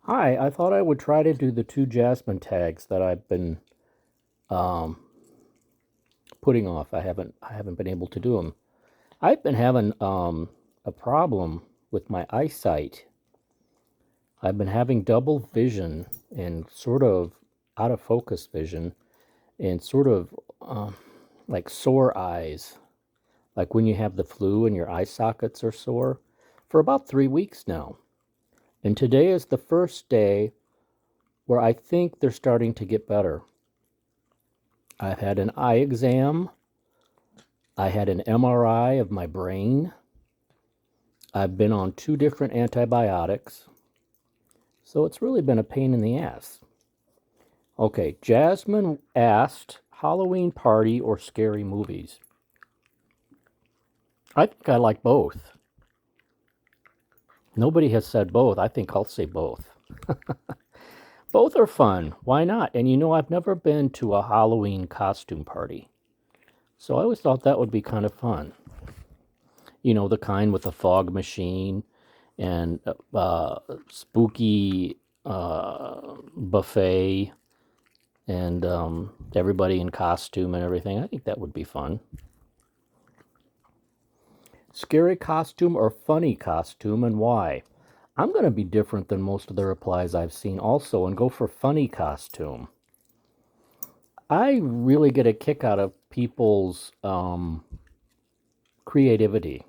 Hi, I thought I would try to do the two Jasmine tags that I've been um, putting off. I haven't been able to do them. I've been having a problem with my eyesight. I've been having double vision and sort of out of focus vision and sort of like sore eyes, like when you have the flu and your eye sockets are sore for about 3 weeks now. And today is the first day where I think they're starting to get better. I've had an eye exam. I had an MRI of my brain. I've been on two different antibiotics. So it's really been a pain in the ass. Okay, Jasmine asked Halloween party or scary movies. I think I like both. Nobody has said both. I think I'll say both. Both are fun. Why not? And I've never been to a Halloween costume party. So I always thought that would be kind of fun. The kind with a fog machine and spooky buffet and everybody in costume and everything. I think that would be fun. Scary costume or funny costume, and why? I'm going to be different than most of the replies I've seen also and go for funny costume. I really get a kick out of people's creativity.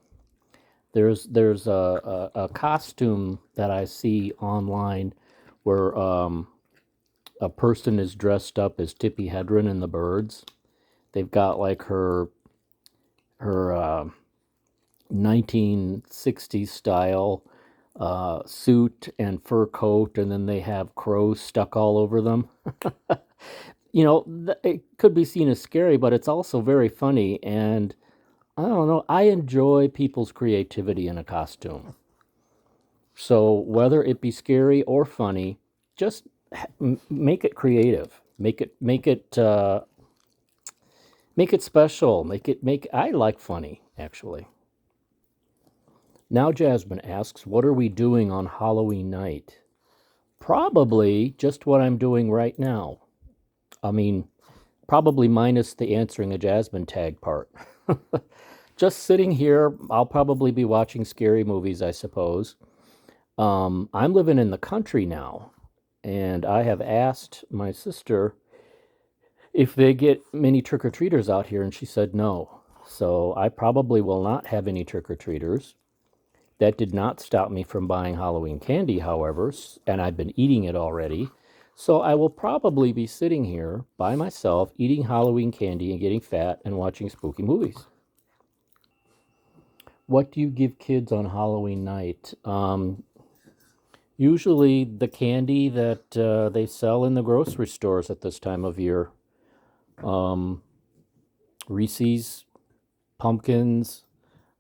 There's a costume that I see online where a person is dressed up as Tippi Hedren in The Birds. They've got like her 1960s style suit and fur coat, and then they have crows stuck all over them. It could be seen as scary, but it's also very funny. And I don't know, I enjoy people's creativity in a costume. So whether it be scary or funny, just make it creative. Make it special. Make. I like funny actually. Now Jasmine asks, "What are we doing on Halloween night?" Probably just what I'm doing right now. I mean, probably minus the answering a Jasmine tag part. Just sitting here, I'll probably be watching scary movies, I suppose. I'm living in the country now, and I have asked my sister if they get many trick or treaters out here, and she said no. So I probably will not have any trick or treaters. That did not stop me from buying Halloween candy, however, and I've been eating it already. So I will probably be sitting here by myself eating Halloween candy and getting fat and watching spooky movies. What do you give kids on Halloween night? Usually the candy that they sell in the grocery stores at this time of year. Um, Reese's, pumpkins,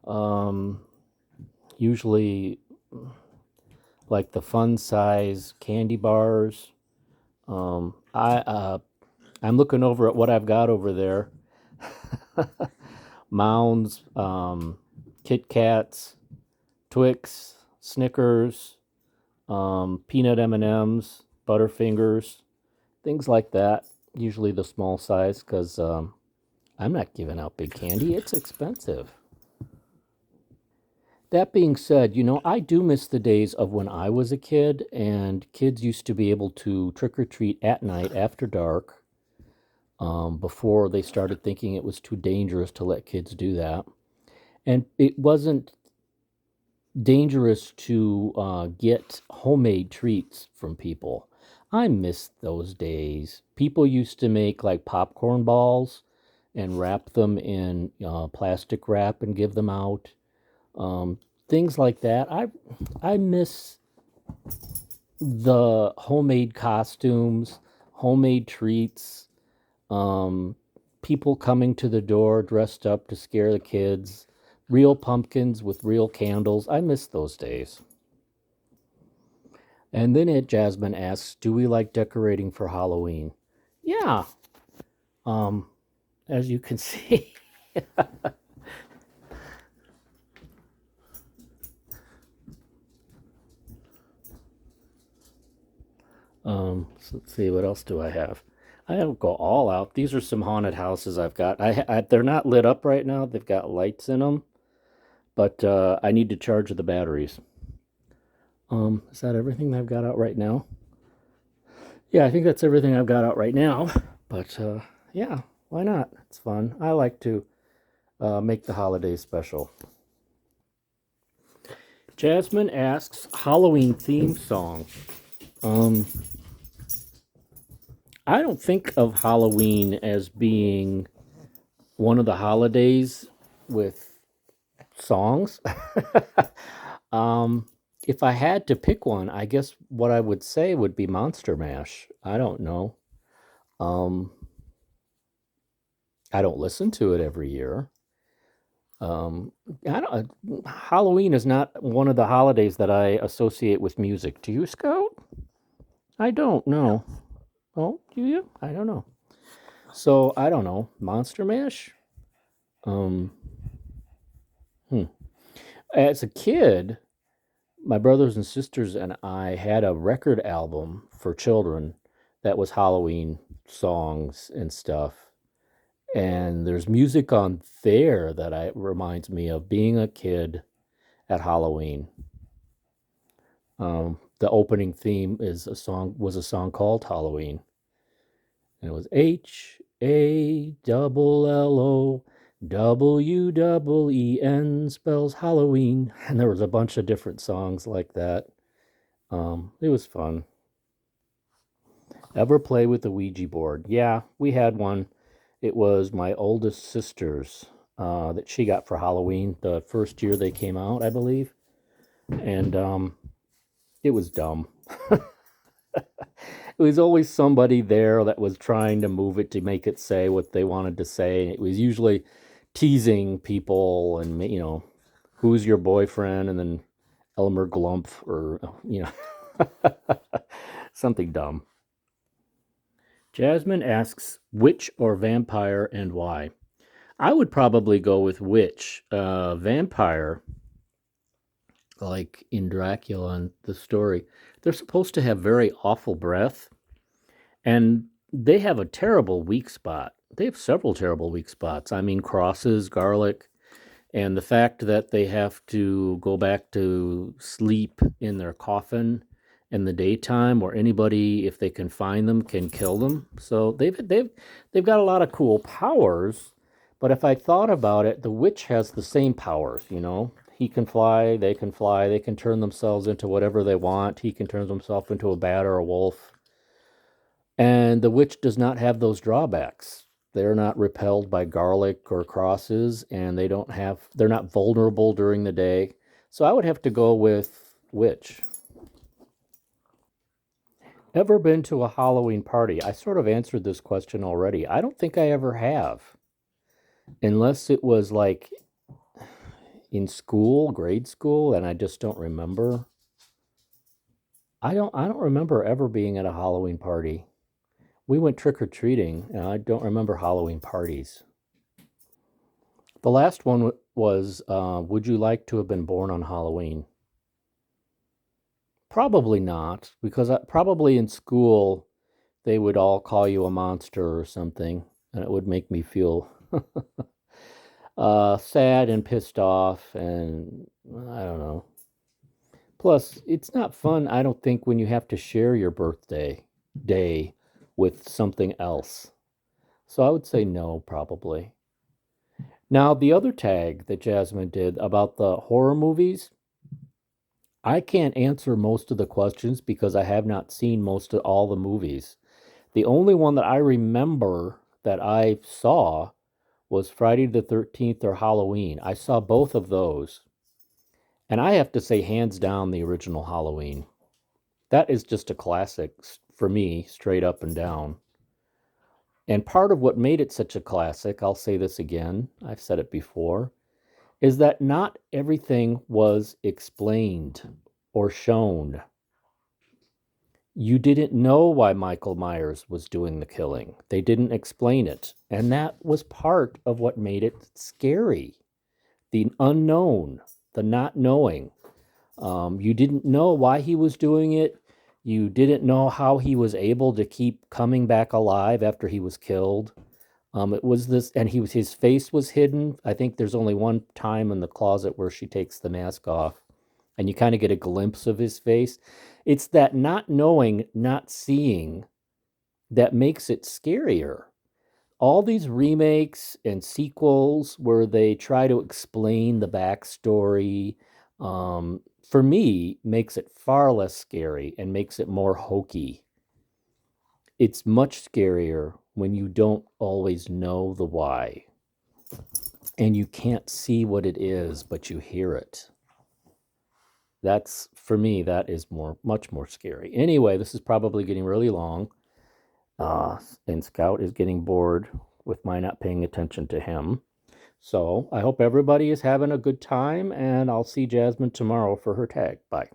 um, usually like the fun size candy bars. I'm looking over at what I've got over there. Mounds, Kit Kats, Twix, Snickers, peanut M&Ms, Butterfingers, things like that. Usually the small size because I'm not giving out big candy. It's expensive. That being said, I do miss the days of when I was a kid and kids used to be able to trick or treat at night after dark, before they started thinking it was too dangerous to let kids do that. And it wasn't dangerous to get homemade treats from people. I miss those days. People used to make like popcorn balls and wrap them in plastic wrap and give them out. Um, Things like that. I miss the homemade costumes, homemade treats, um, people coming to the door dressed up to scare the kids, real pumpkins with real candles. I miss those days. And then Aunt Jasmine asks, "Do we like decorating for Halloween?" Yeah, um, as you can see. So let's see, what else do I have? I don't go all out. These are some haunted houses I've got. They're not lit up right now. They've got lights in them, but I need to charge the batteries. Is that everything that I've got out right now? Yeah, I think that's everything I've got out right now. But yeah, why not? It's fun. I like to make the holidays special. Jasmine asks Halloween theme song. Um, I don't think of Halloween as being one of the holidays with songs. um, if I had to pick one, I guess what I would say would be Monster Mash. I don't know. Um, I don't listen to it every year. Um, Halloween is not one of the holidays that I associate with music. Do you, Scout? I don't know. Oh, do you? I don't know. So I don't know. Monster Mash. Um, hmm. As a kid, my brothers and sisters and I had a record album for children that was Halloween songs and stuff. And there's music on there that reminds me of being a kid at Halloween. The opening theme was a song called Halloween, and it was HALLOWEEN spells Halloween, and there was a bunch of different songs like that. It was fun. Ever play with the Ouija board? Yeah, we had one. It was my oldest sister's that she got for Halloween the first year they came out, I believe, and it was dumb. It was always somebody there that was trying to move it to make it say what they wanted to say. It was usually teasing people and, who's your boyfriend? And then Elmer Glump or, something dumb. Jasmine asks, witch or vampire and why? I would probably go with witch. Vampire, like in Dracula and the story, they're supposed to have very awful breath. And they have a terrible weak spot. They have several terrible weak spots. I mean, crosses, garlic, and the fact that they have to go back to sleep in their coffin in the daytime, or anybody, if they can find them, can kill them. So they've got a lot of cool powers. But if I thought about it, the witch has the same powers. He can fly, they can turn themselves into whatever they want. He can turn himself into a bat or a wolf. And the witch does not have those drawbacks. They're not repelled by garlic or crosses, and they're not vulnerable during the day. So I would have to go with witch. Ever been to a Halloween party? I sort of answered this question already. I don't think I ever have. Unless it was like in school, grade school, and I just don't remember. I don't remember ever being at a Halloween party. We went trick or treating, and I don't remember Halloween parties. The last one was, would you like to have been born on Halloween? Probably not, because probably in school they would all call you a monster or something, and it would make me feel sad and pissed off, and I don't know. Plus, it's not fun, I don't think, when you have to share your birthday day with something else. So I would say no, probably. Now, the other tag that Jasmine did about the horror movies, I can't answer most of the questions because I have not seen most of all the movies. The only one that I remember that I saw was Friday the 13th or Halloween. I saw both of those. And I have to say, hands down, the original Halloween. That is just a classic for me, straight up and down. And part of what made it such a classic, I'll say this again, I've said it before, is that not everything was explained or shown. You didn't know why Michael Myers was doing the killing. They didn't explain it. And that was part of what made it scary. The unknown, the not knowing. You didn't know why he was doing it. You didn't know how he was able to keep coming back alive after he was killed. It was this, and his face was hidden. I think there's only one time in the closet where she takes the mask off, and you kind of get a glimpse of his face. It's that not knowing, not seeing, that makes it scarier. All these remakes and sequels where they try to explain the backstory, for me, makes it far less scary and makes it more hokey. It's much scarier when you don't always know the why and you can't see what it is, but you hear it. That's, for me, that is much more scary. Anyway, this is probably getting really long. And Scout is getting bored with my not paying attention to him. So I hope everybody is having a good time, and I'll see Jasmine tomorrow for her tag. Bye.